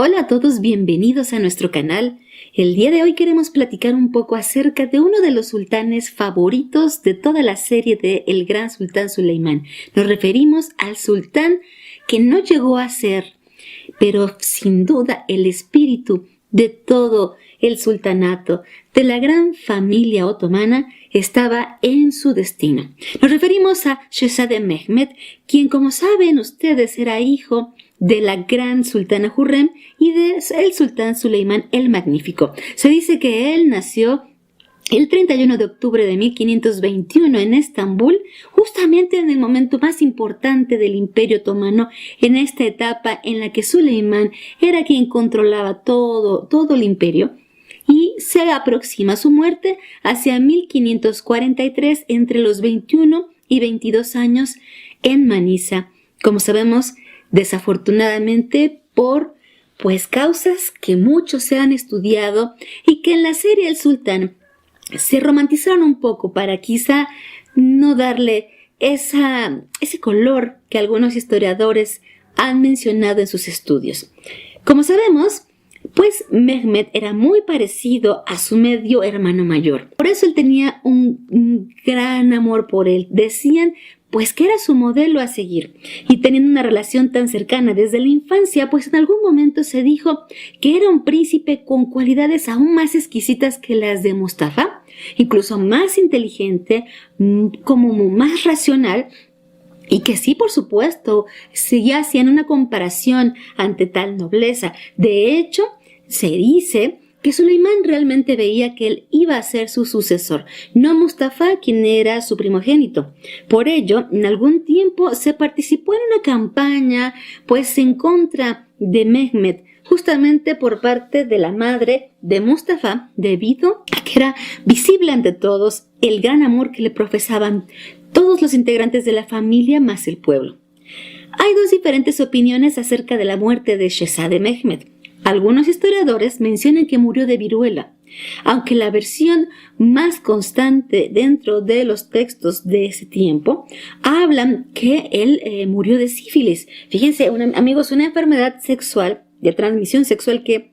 Hola a todos, bienvenidos a nuestro canal. El día de hoy queremos platicar un poco acerca de uno de los sultanes favoritos de toda la serie de El Gran Sultán Suleimán. Nos referimos al sultán que no llegó a ser, pero sin duda el espíritu de todo el sultanato, de la gran familia otomana, estaba en su destino. Nos referimos a Shehzade Mehmed, quien, como saben ustedes, era hijo de la gran sultana Hürrem y del sultán Suleimán el Magnífico. Se dice que él nació el 31 de octubre de 1521 en Estambul, justamente en el momento más importante del Imperio Otomano, en esta etapa en la que Suleimán era quien controlaba todo el imperio, y se aproxima su muerte hacia 1543 entre los 21 y 22 años en Manisa. Como sabemos, desafortunadamente por causas que muchos se han estudiado y que en la serie El Sultán se romantizaron un poco para quizá no darle ese color que algunos historiadores han mencionado en sus estudios. Como sabemos, Mehmed era muy parecido a su medio hermano mayor. Por eso él tenía un gran amor por él. Decían que era su modelo a seguir, y teniendo una relación tan cercana desde la infancia, en algún momento se dijo que era un príncipe con cualidades aún más exquisitas que las de Mustafa, incluso más inteligente, como más racional, y que sí, por supuesto, ya hacían una comparación ante tal nobleza. De hecho, se dice que Suleimán realmente veía que él iba a ser su sucesor, no Mustafa, quien era su primogénito. Por ello, en algún tiempo se participó en una campaña, en contra de Mehmed, justamente por parte de la madre de Mustafa, debido a que era visible ante todos el gran amor que le profesaban todos los integrantes de la familia más el pueblo. Hay dos diferentes opiniones acerca de la muerte de Shehzade Mehmed. Algunos historiadores mencionan que murió de viruela, aunque la versión más constante dentro de los textos de ese tiempo hablan que él murió de sífilis. Fíjense, amigos, una enfermedad sexual, de transmisión sexual que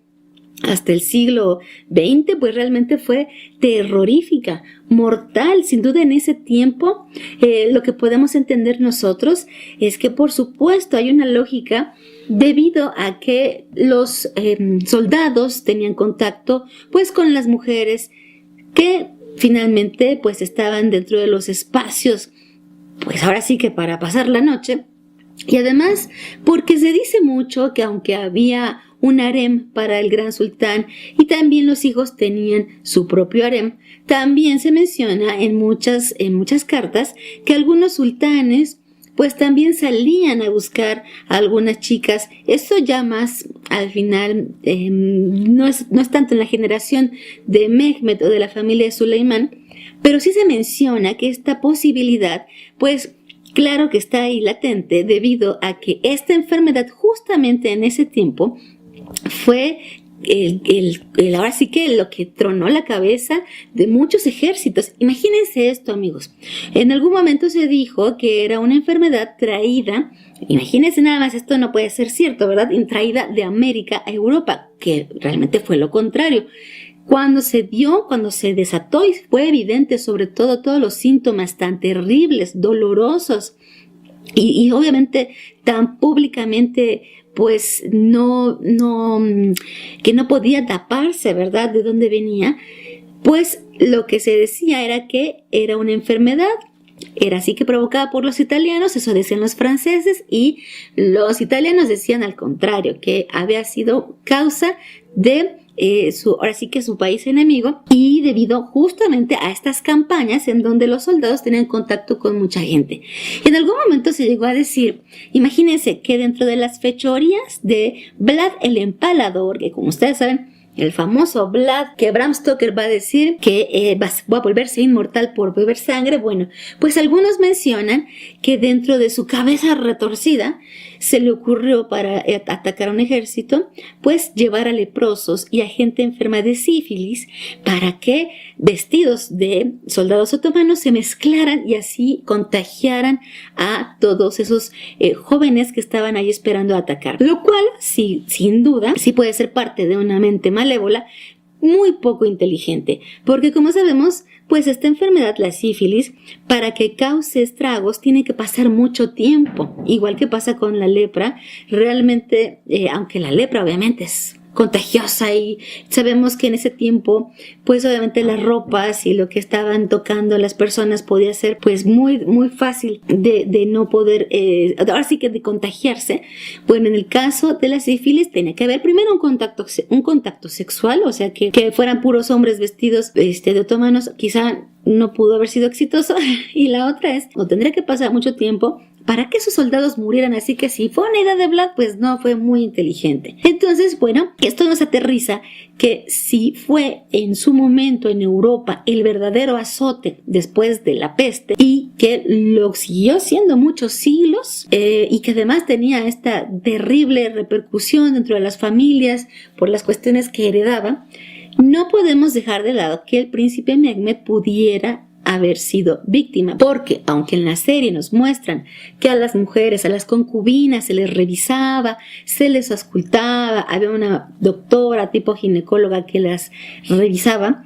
hasta el siglo XX realmente fue terrorífica, mortal. Sin duda en ese tiempo lo que podemos entender nosotros es que por supuesto hay una lógica debido a que los soldados tenían contacto con las mujeres que finalmente estaban dentro de los espacios ahora sí que para pasar la noche. Y además porque se dice mucho que aunque había un harem para el gran sultán y también los hijos tenían su propio harem, también se menciona en muchas cartas que algunos sultanes también salían a buscar a algunas chicas. Esto ya más al final no es tanto en la generación de Mehmed o de la familia de Suleimán, pero sí se menciona que esta posibilidad claro que está ahí latente debido a que esta enfermedad justamente en ese tiempo fue ahora sí que lo que tronó la cabeza de muchos ejércitos. Imagínense esto, amigos. En algún momento se dijo que era una enfermedad traída, imagínense nada más, esto no puede ser cierto, ¿verdad? Traída de América a Europa, que realmente fue lo contrario. Cuando se desató y fue evidente sobre todo todos los síntomas tan terribles, dolorosos y obviamente tan públicamente que no podía taparse, ¿verdad?, de dónde venía, lo que se decía era que era una enfermedad, era así que provocada por los italianos, eso decían los franceses, y los italianos decían al contrario, que había sido causa de ahora sí que su país enemigo, y debido justamente a estas campañas en donde los soldados tenían contacto con mucha gente. En algún momento se llegó a decir, imagínense que dentro de las fechorías de Vlad el Empalador, que como ustedes saben el famoso Vlad, que Bram Stoker va a decir que va a volverse inmortal por beber sangre. Bueno, pues algunos mencionan que dentro de su cabeza retorcida se le ocurrió, para atacar a un ejército, pues llevar a leprosos y a gente enferma de sífilis para que, vestidos de soldados otomanos, se mezclaran y así contagiaran a todos esos jóvenes que estaban ahí esperando a atacar. Lo cual, sí, sin duda, sí puede ser parte de una mente malévola muy poco inteligente, porque como sabemos, pues esta enfermedad, la sífilis, para que cause estragos tiene que pasar mucho tiempo, igual que pasa con la lepra. Realmente, aunque la lepra obviamente es contagiosa y sabemos que en ese tiempo, pues obviamente las ropas y lo que estaban tocando las personas podía ser pues muy, muy fácil de no poder, ahora sí que de contagiarse. Bueno, en el caso de la sífilis tenía que haber primero un contacto sexual, o sea que fueran puros hombres vestidos de otomanos, quizá no pudo haber sido exitoso. Y la otra es, o tendría que pasar mucho tiempo para que esos soldados murieran, así que si fue una idea de Vlad, pues no fue muy inteligente. Entonces, bueno, esto nos aterriza que si fue en su momento en Europa el verdadero azote después de la peste y que lo siguió siendo muchos siglos y que además tenía esta terrible repercusión dentro de las familias por las cuestiones que heredaba, no podemos dejar de lado que el príncipe Mehmed pudiera haber sido víctima, porque aunque en la serie nos muestran que a las mujeres, a las concubinas se les revisaba, se les auscultaba, había una doctora tipo ginecóloga que las revisaba,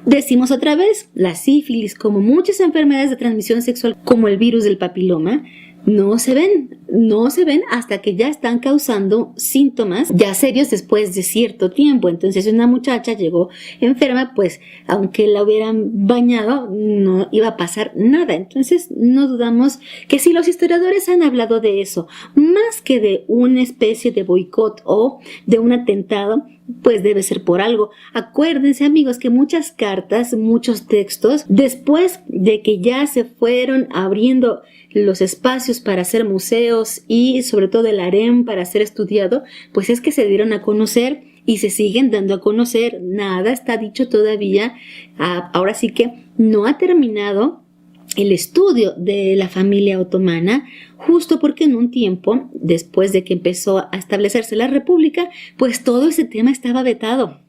decimos otra vez, la sífilis, como muchas enfermedades de transmisión sexual como el virus del papiloma, no se ven hasta que ya están causando síntomas ya serios después de cierto tiempo. Entonces, si una muchacha llegó enferma, pues aunque la hubieran bañado, no iba a pasar nada. Entonces, no dudamos que si los historiadores han hablado de eso, más que de una especie de boicot o de un atentado, pues debe ser por algo. Acuérdense, amigos, que muchas cartas, muchos textos, después de que ya se fueron abriendo los espacios para hacer museos y sobre todo el harem para ser estudiado, pues es que se dieron a conocer y se siguen dando a conocer. Nada está dicho todavía. Ahora sí que no ha terminado el estudio de la familia otomana, justo porque en un tiempo, después de que empezó a establecerse la república, pues todo ese tema estaba vetado.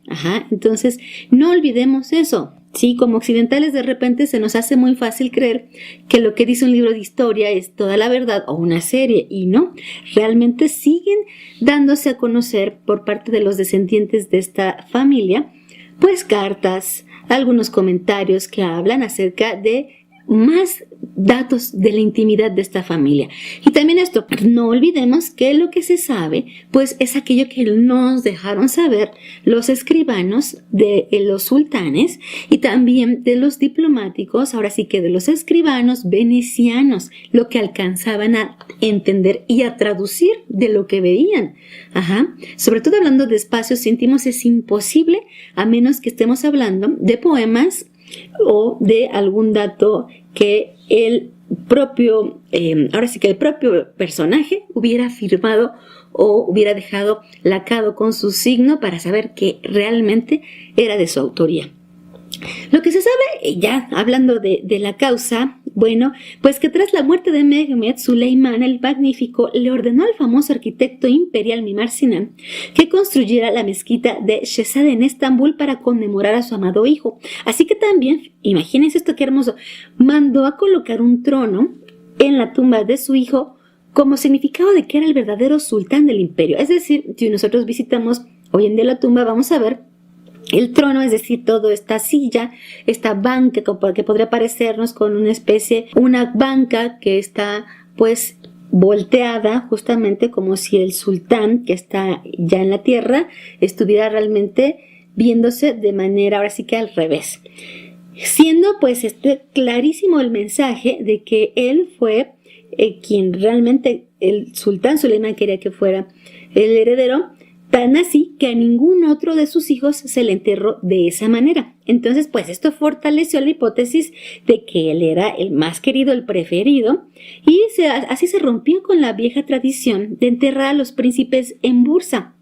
Entonces, no olvidemos eso. Sí, como occidentales de repente se nos hace muy fácil creer que lo que dice un libro de historia es toda la verdad o una serie, y no, realmente siguen dándose a conocer por parte de los descendientes de esta familia, pues cartas, algunos comentarios que hablan acerca de más datos de la intimidad de esta familia. Y también esto, no olvidemos que lo que se sabe, pues es aquello que nos dejaron saber los escribanos de los sultanes y también de los diplomáticos, ahora sí que de los escribanos venecianos, lo que alcanzaban a entender y a traducir de lo que veían. Sobre todo hablando de espacios íntimos es imposible, a menos que estemos hablando de poemas o de algún dato que el propio personaje hubiera firmado o hubiera dejado lacado con su signo para saber que realmente era de su autoría. Lo que se sabe, ya hablando de la causa, bueno, pues que tras la muerte de Mehmed, Suleimán el Magnífico le ordenó al famoso arquitecto imperial Mimar Sinan que construyera la mezquita de Shehzad en Estambul para conmemorar a su amado hijo. Así que también, imagínense esto qué hermoso, mandó a colocar un trono en la tumba de su hijo como significado de que era el verdadero sultán del imperio. Es decir, si nosotros visitamos hoy en día la tumba, vamos a ver el trono, es decir, toda esta silla, esta banca que podría parecernos con una banca que está pues volteada justamente como si el sultán que está ya en la tierra estuviera realmente viéndose de manera ahora sí que al revés. Siendo pues clarísimo el mensaje de que él fue quien realmente el sultán Suleimán quería que fuera el heredero, tan así que a ningún otro de sus hijos se le enterró de esa manera. Entonces, pues esto fortaleció la hipótesis de que él era el más querido, el preferido, y así se rompió con la vieja tradición de enterrar a los príncipes en Bursa,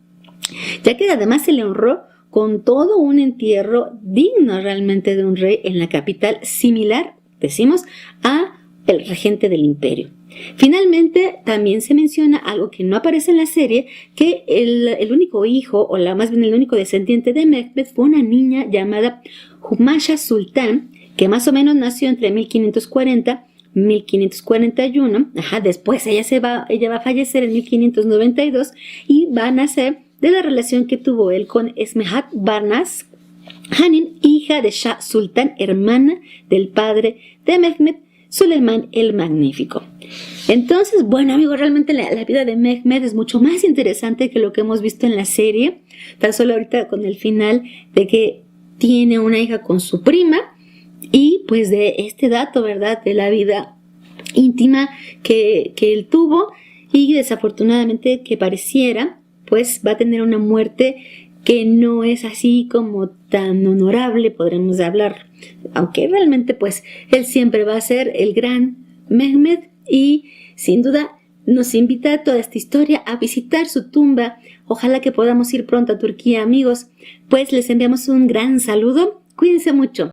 ya que además se le honró con todo un entierro digno realmente de un rey en la capital, similar, decimos, a el regente del imperio. Finalmente, también se menciona algo que no aparece en la serie, que el único hijo, o más bien el único descendiente de Mehmed fue una niña llamada Humayra Sultan, que más o menos nació entre 1540 y 1541. Después ella va a fallecer en 1592 y va a nacer de la relación que tuvo él con Esmehat Barnas Hanin, hija de Shah Sultan, hermana del padre de Mehmed, Suleimán el Magnífico. Entonces, bueno amigos, realmente la vida de Mehmed es mucho más interesante que lo que hemos visto en la serie, tan solo ahorita con el final de que tiene una hija con su prima, y pues de este dato, ¿verdad?, de la vida íntima que él tuvo, y desafortunadamente que pareciera, pues va a tener una muerte que no es así como tan honorable, podremos hablar, aunque realmente pues él siempre va a ser el gran Mehmed, y sin duda nos invita toda esta historia a visitar su tumba. Ojalá que podamos ir pronto a Turquía, amigos. Pues les enviamos un gran saludo, cuídense mucho.